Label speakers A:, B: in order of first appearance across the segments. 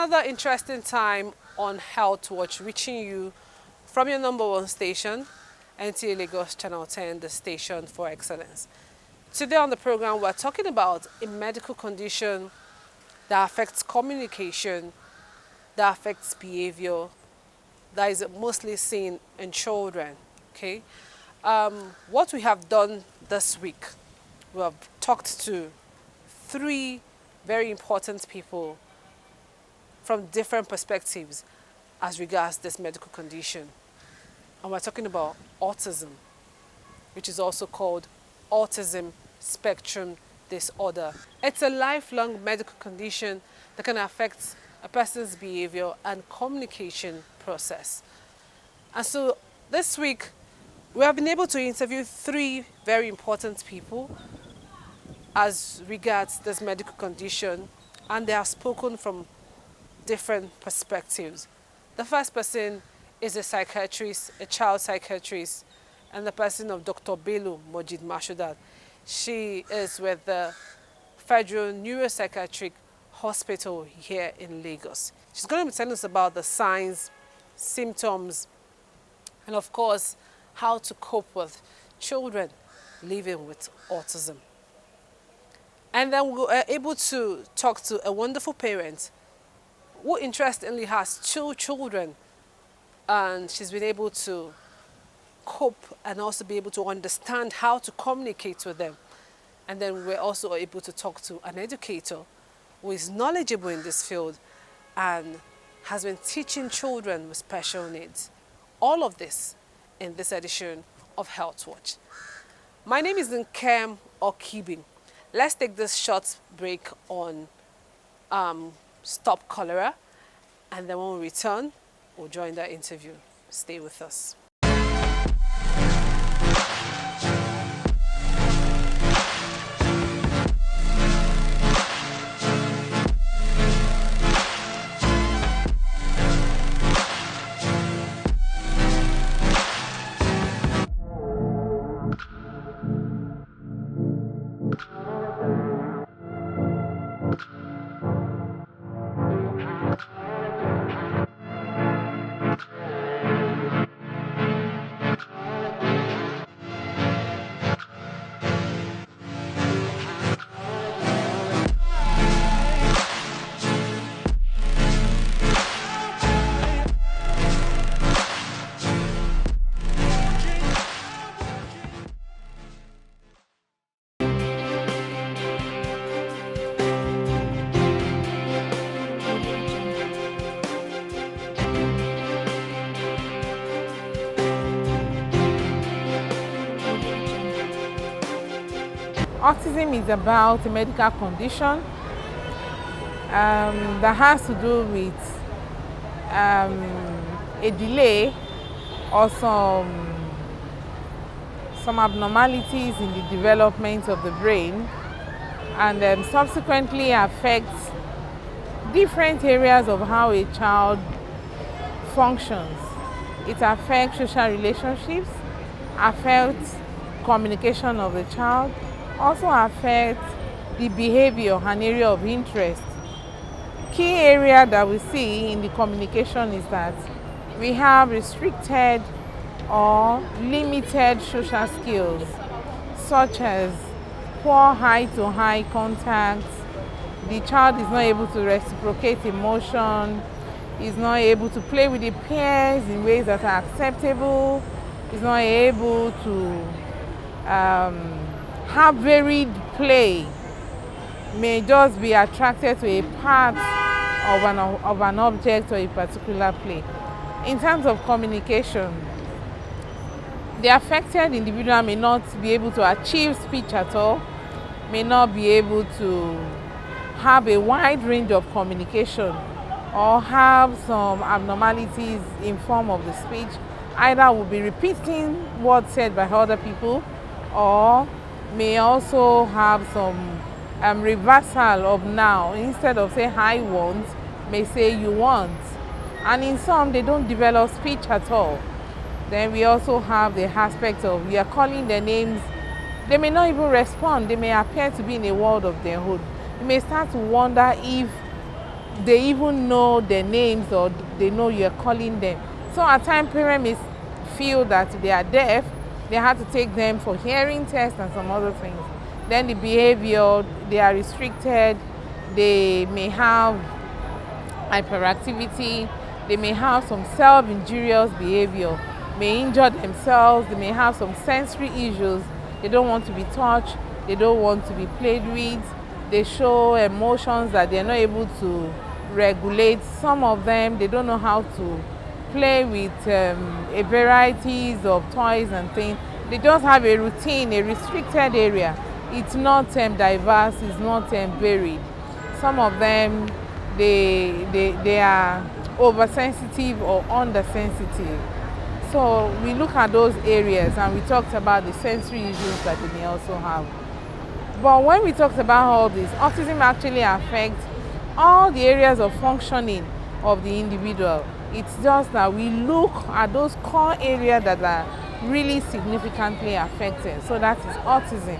A: another interesting time on Health Watch, reaching you from your #1 station, NTA Lagos Channel 10, the station for excellence. Today on the program, we're talking about a medical condition that affects communication, that affects behavior, that is mostly seen in children. Okay, what we have done this week, we have talked to 3 very important people from different perspectives as regards this medical condition. And we're talking about autism, which is also called autism spectrum disorder. It's a lifelong medical condition that can affect a person's behavior and communication process. And so this week, we have been able to interview 3 very important people as regards this medical condition, and they have spoken from different perspectives. The first person is a psychiatrist, a child psychiatrist, and the person of Dr. Bello-Mojeed Mashudat. She is with the Federal Neuropsychiatric Hospital here in Lagos. She's going to be telling us about the signs, symptoms, and of course, how to cope with children living with autism. And then we were able to talk to a wonderful parent who interestingly has 2 children, and she's been able to cope and also be able to understand how to communicate with them. And then we're also able to talk to an educator who is knowledgeable in this field and has been teaching children with special needs. All of this in this edition of Health Watch. My name is Nkem Okibing. Let's take this short break on Stop Cholera, and then when we return, we'll join the interview. Stay with us.
B: Autism is about a medical condition that has to do with a delay or some abnormalities in the development of the brain, and subsequently affects different areas of how a child functions. It affects social relationships, affects communication of the child, also affects the behavior and area of interest. Key area that we see in the communication is that we have restricted or limited social skills, such as poor eye-to-eye contact. The child is not able to reciprocate emotion, is not able to play with the peers in ways that are acceptable, is not able to have varied play, may just be attracted to a part of an object or a particular play. In terms of communication, the affected individual may not be able to achieve speech at all, may not be able to have a wide range of communication, or have some abnormalities in form of the speech. Either will be repeating words said by other people, or may also have some reversal of now. Instead of say I want, may say you want. And in some, they don't develop speech at all. Then we also have the aspect of we are calling their names. They may not even respond. They may appear to be in a world of their own. You may start to wonder if they even know their names or they know you're calling them. So at times parents may feel that they are deaf, they have to take them for hearing tests and some other things. Then the behavior, they are restricted, they may have hyperactivity, they may have some self-injurious behavior, may injure themselves, they may have some sensory issues, they don't want to be touched, they don't want to be played with, they show emotions that they're not able to regulate. Some of them, they don't know how to play with a varieties of toys and things. They just have a routine, a restricted area. It's not diverse, it's not varied. Some of them, they are oversensitive or undersensitive. So we look at those areas and we talked about the sensory issues that they may also have. But when we talked about all this, autism actually affects all the areas of functioning of the individual. It's just that we look at those core areas that are really significantly affected. So that is autism.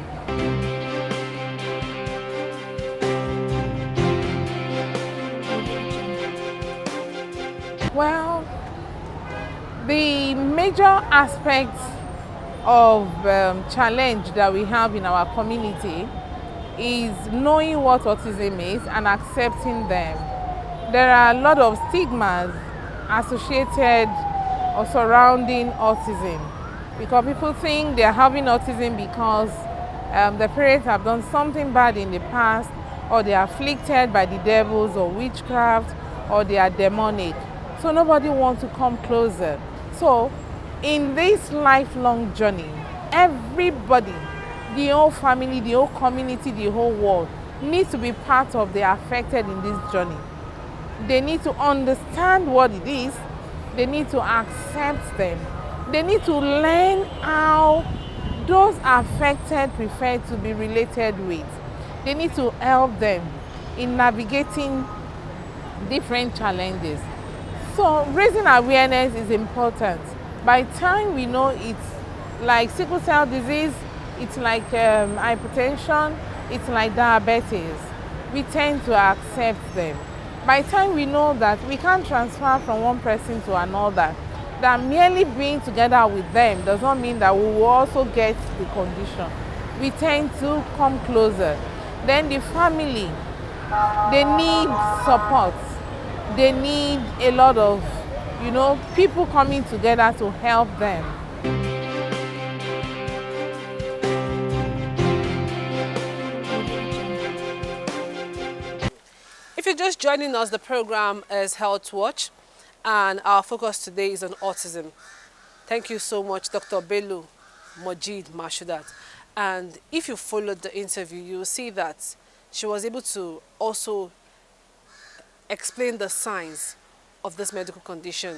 B: Well, the major aspect of challenge that we have in our community is knowing what autism is and accepting them. There are a lot of stigmas associated or surrounding autism because people think they're having autism because the parents have done something bad in the past, or they are afflicted by the devils or witchcraft, or they are demonic. So nobody wants to come closer. So in this lifelong journey, everybody, the whole family, the whole community, the whole world needs to be part of the affected in this journey. They need to understand what it is. They need to accept them. They need to learn how those affected prefer to be related with. They need to help them in navigating different challenges. So raising awareness is important. By the time we know it's like sickle cell disease, it's like hypertension, it's like diabetes, we tend to accept them. By the time we know that we can't transfer from one person to another, that merely being together with them does not mean that we will also get the condition. We tend to come closer. Then the family, they need support. They need a lot of, people coming together to help them.
A: If you're just joining us, the program is Health Watch, and our focus today is on autism. Thank you so much, Dr. Bello-Mojeed Mashudat. And if you followed the interview, you'll see that she was able to also explain the signs of this medical condition.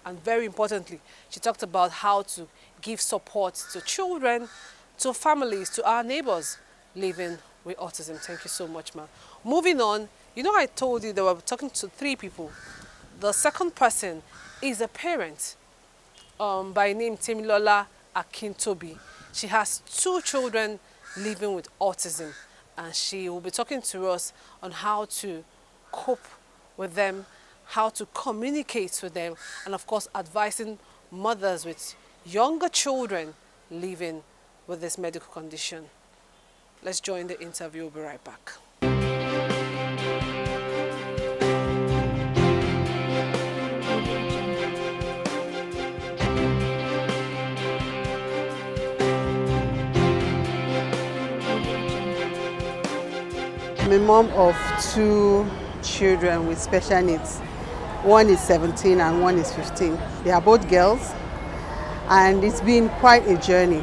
A: And very importantly, she talked about how to give support to children, to families, to our neighbors living with autism. Thank you so much, ma'am. Moving on, I told you that we were talking to 3 people. The second person is a parent by name Temilola Akintobi. She has 2 children living with autism, and she will be talking to us on how to cope with them, how to communicate with them, and of course advising mothers with younger children living with this medical condition. Let's join the interview. We'll be right back.
C: I'm a mom of 2 children with special needs. One is 17 and one is 15. They are both girls, and it's been quite a journey.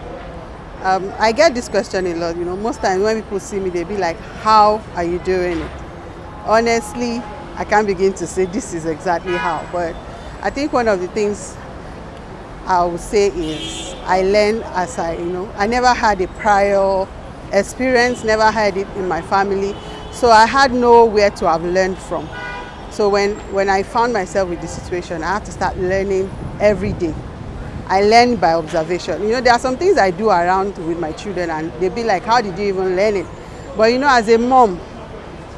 C: I get this question a lot. Most times when people see me, they be like, how are you doing it? Honestly, I can't begin to say this is exactly how, but I think one of the things I would say is I learned as I never had a prior experience, never had it in my family, so I had nowhere to have learned from. So when I found myself with the situation, I had to start learning every day. I learn by observation. There are some things I do around with my children and they be like, how did you even learn it? But as a mom,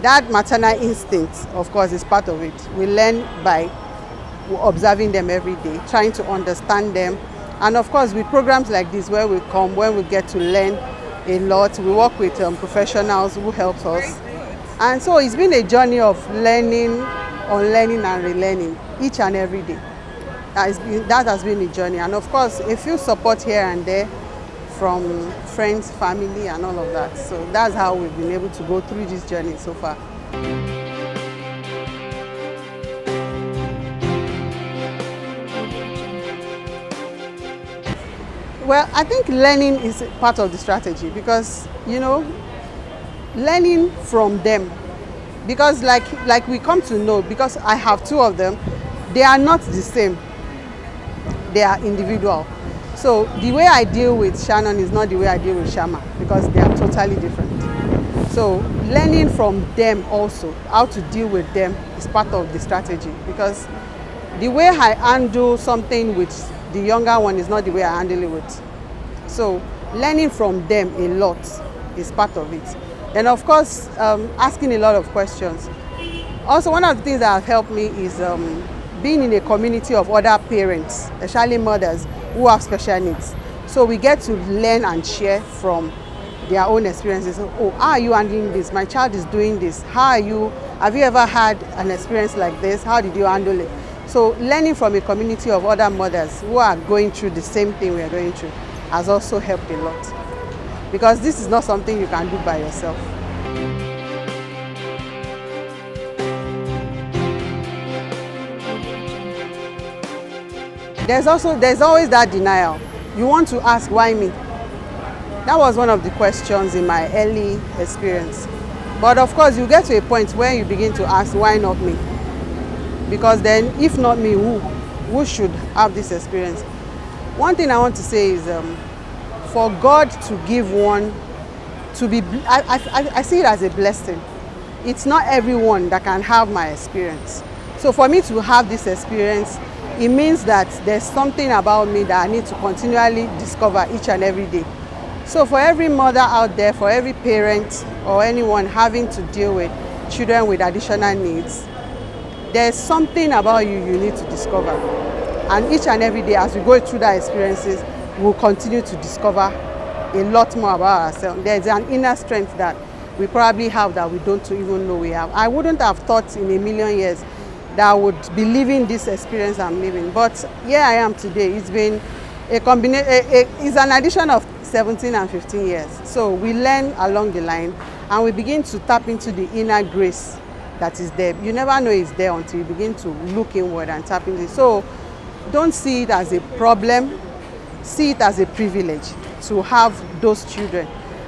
C: That maternal instinct, of course, is part of it. We learn by observing them every day, trying to understand them. And of course, with programs like this where we come, where we get to learn a lot, we work with professionals who help us. And so it's been a journey of learning, unlearning and relearning each and every day. That has been a journey. And of course, a few support here and there from friends, family and all of that. So that's how we've been able to go through this journey so far. Well, I think learning is part of the strategy because, learning from them. Because like we come to know, because I have two of them, they are not the same. They are individual. So the way I deal with Shannon is not the way I deal with Shama because they are totally different. So learning from them also, how to deal with them is part of the strategy because the way I handle something with the younger one is not the way I handle it with. So learning from them a lot is part of it. And of course, asking a lot of questions. Also, one of the things that have helped me is being in a community of other parents, especially mothers who have special needs. So we get to learn and share from their own experiences. Oh, how are you handling this? My child is doing this. Have you ever had an experience like this? How did you handle it? So learning from a community of other mothers who are going through the same thing we are going through has also helped a lot. Because this is not something you can do by yourself. There's always that denial. You want to ask, why me? That was one of the questions in my early experience. But of course, you get to a point where you begin to ask, why not me? Because then, if not me, who should have this experience? One thing I want to say is, for God to give one to be, I see it as a blessing. It's not everyone that can have my experience. So for me to have this experience, it means that there's something about me that I need to continually discover each and every day. So for every mother out there, for every parent or anyone having to deal with children with additional needs, there's something about you need to discover. And each and every day as we go through that experiences, we'll continue to discover a lot more about ourselves. There's an inner strength that we probably have that we don't even know we have. I wouldn't have thought in a million years that I would be living this experience I'm living. But here I am today. It's been a combination, it's an addition of 17 and 15 years. So we learn along the line and we begin to tap into the inner grace that is there. You never know it's there until you begin to look inward and tap into it. So don't see it as a problem, see it as a privilege to have those children.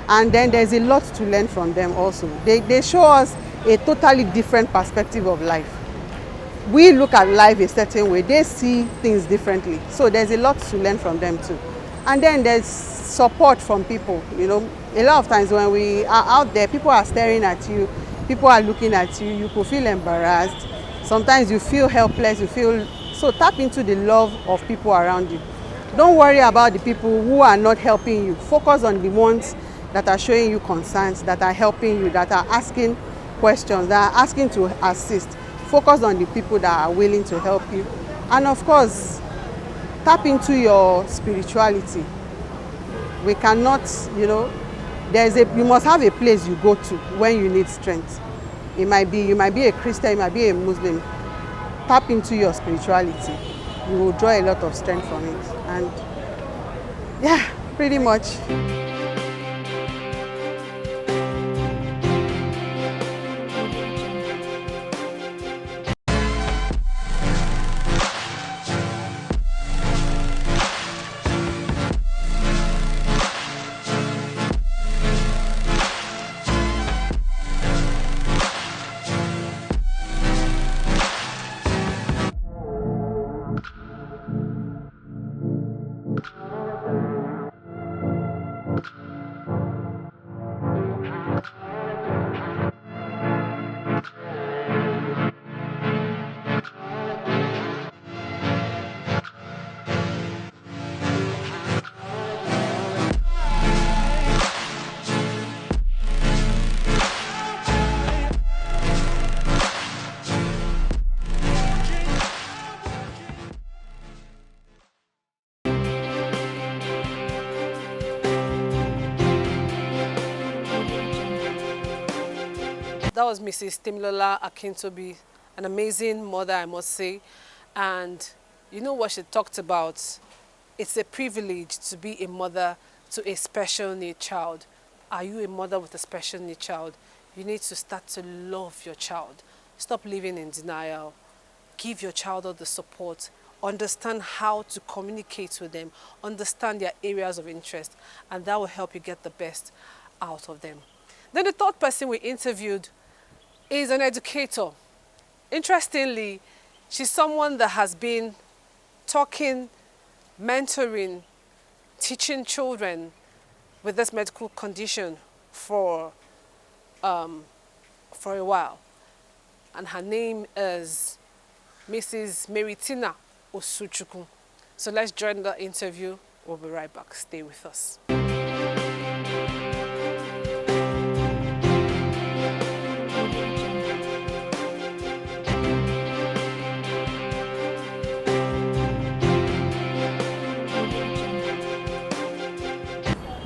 C: And then there's a lot to learn from them also. They show us a totally different perspective of life. We look at life a certain way, they see things differently. So there's a lot to learn from them too. And then there's support from people. A lot of times when we are out there, people are staring at you, people are looking at you, you could feel embarrassed. Sometimes you feel helpless, so tap into the love of people around you. Don't worry about the people who are not helping you. Focus on the ones that are showing you concerns, that are helping you, that are asking questions, that are asking to assist. Focus on the people that are willing to help you. And of course, tap into your spirituality. We cannot, you must have a place you go to when you need strength. You might be a Christian, you might be a Muslim. Tap into your spirituality. You will draw a lot of strength from it. And yeah, pretty much.
A: that was Mrs. Timilola Akintobi, an amazing mother, I must say. And you know what she talked about? It's a privilege to be a mother to a special need child. Are you a mother with a special need child? You need to start to love your child. Stop living in denial. Give your child all the support. Understand how to communicate with them. Understand their areas of interest. And that will help you get the best out of them. Then the third person we interviewed is an educator. Interestingly, she's someone that has been talking, mentoring, teaching children with this medical condition for a while. And her name is Mrs. Meritina Osuchukwu. So let's join the interview. We'll be right back. Stay with us.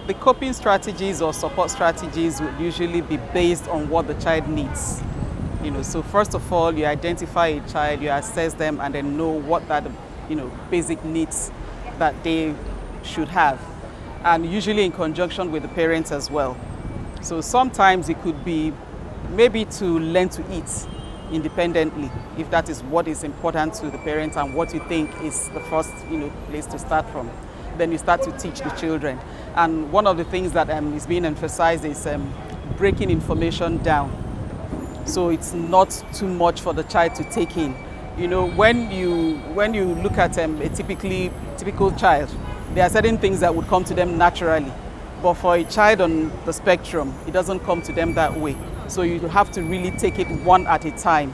D: The coping strategies or support strategies would usually be based on what the child needs. So first of all, you identify a child, you assess them, and then know what that, basic needs that they should have. And usually in conjunction with the parents as well. So sometimes it could be maybe to learn to eat independently, if that is what is important to the parents and what you think is the first, place to start from. Then you start to teach the children. And one of the things that is being emphasized is breaking information down. So it's not too much for the child to take in. When you look at a typical child, there are certain things that would come to them naturally. But for a child on the spectrum, it doesn't come to them that way. So you have to really take it one at a time.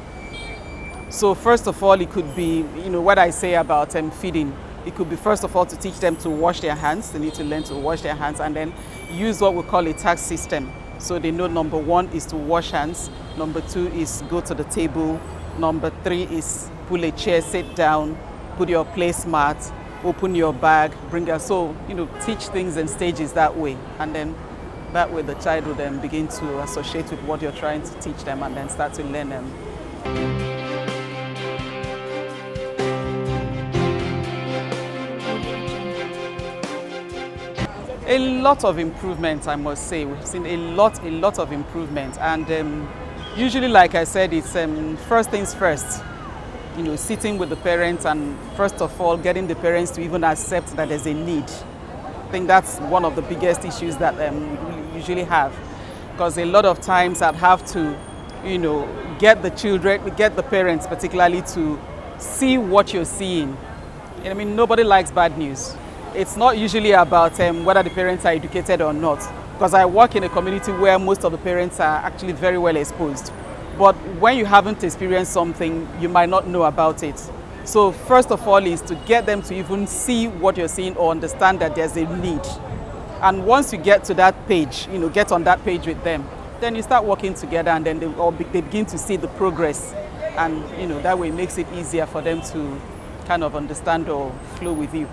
D: So first of all, it could be, what I say about feeding. It could be, first of all, to teach them to wash their hands. They need to learn to wash their hands and then use what we call a task system. So they know number 1 is to wash hands, number 2 is go to the table, number 3 is pull a chair, sit down, put your placemat, open your bag, bring her. So, teach things in stages that way. And then that way the child will then begin to associate with what you're trying to teach them and then start to learn them. A lot of improvement, I must say. We've seen a lot of improvement. And usually, like I said, it's first things first. Sitting with the parents and first of all, getting the parents to even accept that there's a need. I think that's one of the biggest issues that we usually have. Because a lot of times I'd have to, get the parents particularly to see what you're seeing. Nobody likes bad news. It's not usually about whether the parents are educated or not, because I work in a community where most of the parents are actually very well exposed. But when you haven't experienced something, you might not know about it. So first of all is to get them to even see what you're seeing or understand that there's a need. And once you get to that page, get on that page with them, then you start working together and then they begin to see the progress. And that way it makes it easier for them to kind of understand or flow with you.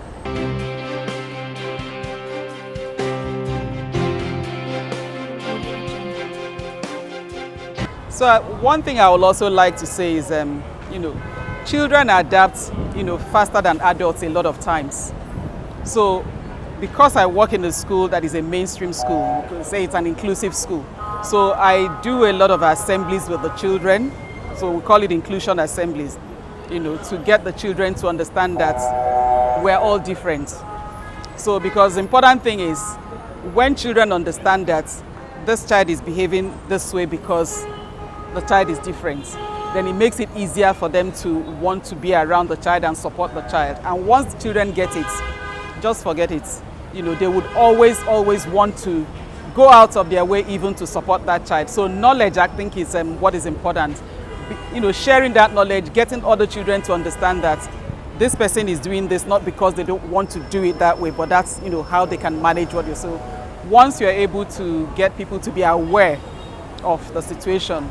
D: So one thing I would also like to say is, children adapt, faster than adults a lot of times. So because I work in a school that is a mainstream school, we could say it's an inclusive school. So I do a lot of assemblies with the children. So we call it inclusion assemblies, to get the children to understand that we're all different. So because the important thing is when children understand that this child is behaving this way because the child is different, then it makes it easier for them to want to be around the child and support the child. And once the children get it, just forget it. They would always want to go out of their way even to support that child. So knowledge, I think, is what is important. Sharing that knowledge, getting other children to understand that this person is doing this not because they don't want to do it that way, but that's how they can manage what you're. So once you're able to get people to be aware of the situation,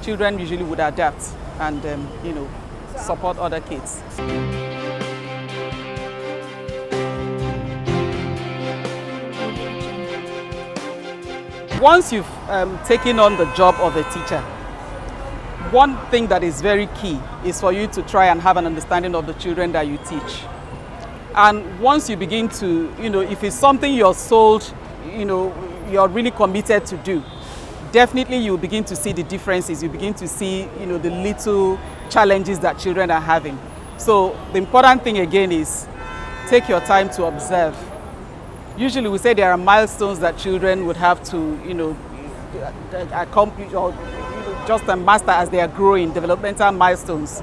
D: children usually would adapt and support other kids. Once you've taken on the job of a teacher, one thing that is very key is for you to try and have an understanding of the children that you teach. And once you begin to, if it's something you're sold, you're really committed to do, definitely you begin to see the differences. You begin to see, the little challenges that children are having. So the important thing again is take your time to observe. Usually we say there are milestones that children would have to, accomplish or just master as they are growing, developmental milestones.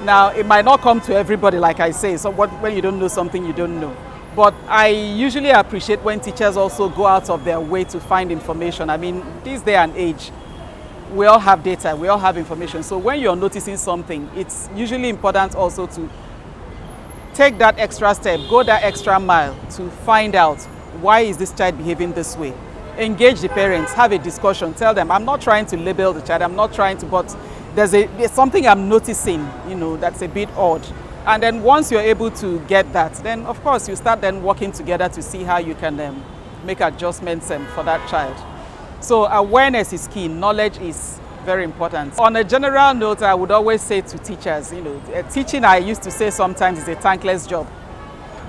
D: Now, it might not come to everybody, like I say, so when you don't know something, you don't know. But I usually appreciate when teachers also go out of their way to find information. I mean, this day and age, we all have data, we all have information. So when you're noticing something, it's usually important also to take that extra step, go that extra mile to find out why is this child behaving this way. Engage the parents, have a discussion, tell them, I'm not trying to label the child, I'm not trying to, but there's something I'm noticing, that's a bit odd. And then once you're able to get that, then of course you start then working together to see how you can make adjustments for that child. So awareness is key, knowledge is very important. On a general note, I would always say to teachers, teaching, I used to say sometimes, is a thankless job.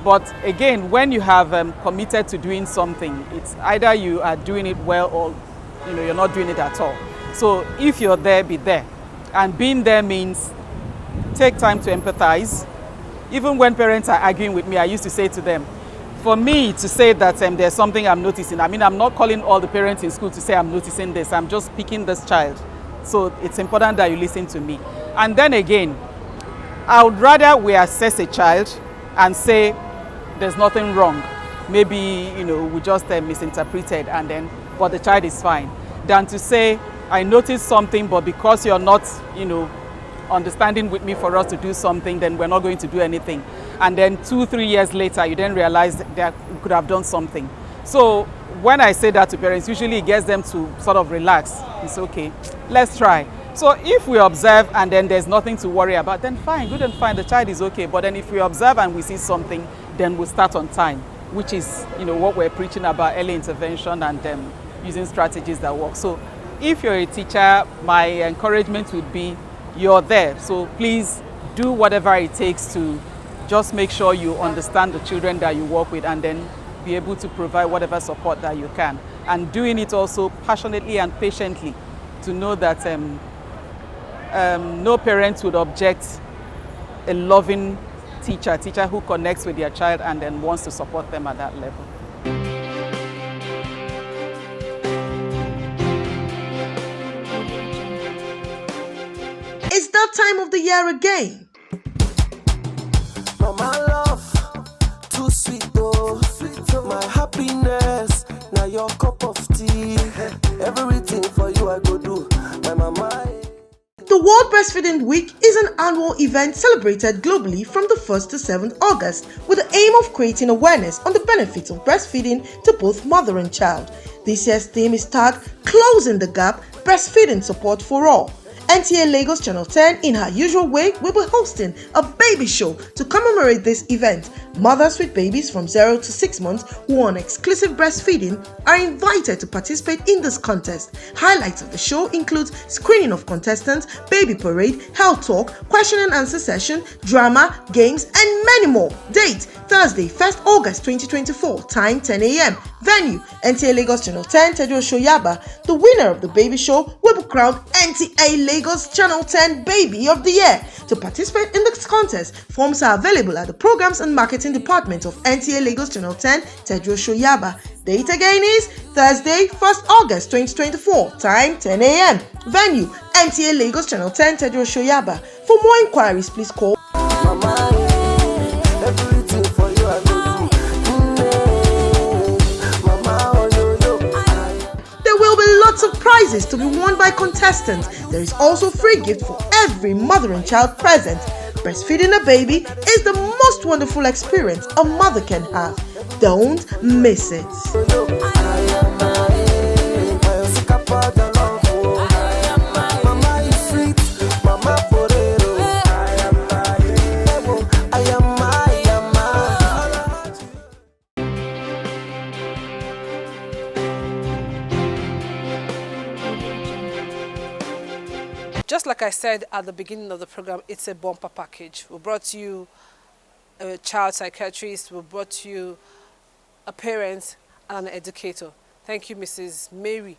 D: But again, when you have committed to doing something, it's either you are doing it well or you're not doing it at all. So if you're there, be there. And being there means take time to empathize. Even when parents are arguing with me, I used to say to them, for me to say that there's something I'm noticing, I mean, I'm not calling all the parents in school to say I'm noticing this, I'm just picking this child. So it's important that you listen to me. And then again, I would rather we assess a child and say there's nothing wrong. Maybe, we just misinterpreted but the child is fine. Than to say, I noticed something, but because you're not, understanding with me for us to do something, then we're not going to do anything. And then 2-3 years later, you then realize that we could have done something. So when I say that to parents, usually it gets them to sort of relax. It's okay, let's try. So if we observe and then there's nothing to worry about, then fine, good and fine, the child is okay. But then if we observe and we see something, then we'll start on time, which is, what we're preaching about, early intervention and using strategies that work. So if you're a teacher, my encouragement would be, you're there. So please do whatever it takes to just make sure you understand the children that you work with and then be able to provide whatever support that you can. And doing it also passionately and patiently to know that no parent would object a loving teacher who connects with their child and then wants to support them at that level.
E: It's that time of the year again.
F: Mama love, too sweet though. My happiness, now your cup of tea. Everything for you I go do. My mama.
E: The World Breastfeeding Week is an annual event celebrated globally from the 1st to 7th August with the aim of creating awareness on the benefits of breastfeeding to both mother and child. This year's theme is tagged Closing the Gap, Breastfeeding Support for All. NTA Lagos Channel 10, in her usual way, will be hosting a baby show to commemorate this event. Mothers with babies from 0 to 6 months who are on exclusive breastfeeding are invited to participate in this contest. Highlights of the show include screening of contestants, baby parade, health talk, question and answer session, drama, games, and many more. Date: Thursday, 1st August 2024, time 10 a.m. Venue: NTA Lagos Channel 10, Tejo Shoyaba. The winner of the baby show will be crowned NTA Lagos Channel 10 Baby of the Year. To participate in this contest, forms are available at the Programs and Marketing Department of NTA Lagos Channel 10, Tejo Shoyaba. Date again is Thursday, 1st August 2024, time 10 a.m. Venue: NTA Lagos Channel 10, Tejo Shoyaba. For more inquiries, please call
F: Mama, everything for you I go do. Mama, oh yo.
E: There will be lots of prizes to be won by contestants. There is also free gift for every mother and child present. Breastfeeding a baby is the most wonderful experience a mother can have. Don't miss it.
A: just like I said at the beginning of the program, it's a bumper package. We brought you a child psychiatrist, we brought you a parent and an educator. Thank you, Mrs. Mary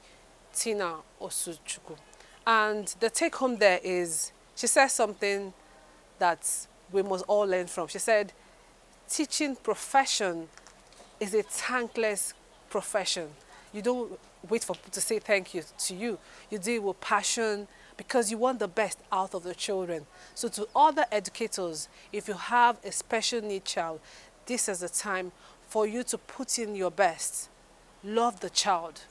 A: Tina Osuchukwu. And the take home there is, she says something that we must all learn from. She said, teaching profession is a thankless profession. You don't wait for people to say thank you to you. You do it with passion because you want the best out of the children. So to other educators, if you have a special need child, this is the time for you to put in your best. Love the child.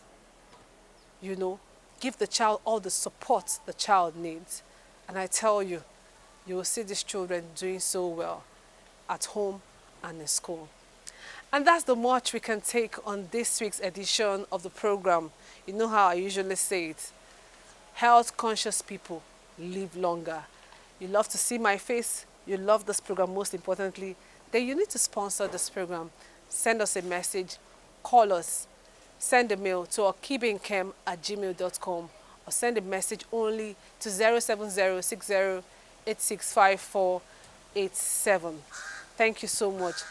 A: You know, give the child all the support the child needs. And I tell you, you will see these children doing so well at home and in school. And that's the much we can take on this week's edition of the program. You know how I usually say it. Health conscious people live longer. You love to see my face, you love this program most importantly, then you need to sponsor this program. Send us a message, call us, send a mail to okibinkem@gmail.com or send a message only to 07060865487. Thank you so much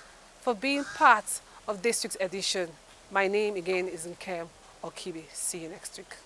A: for being part of this week's edition. My name again is Nkem Okibi. See you next week.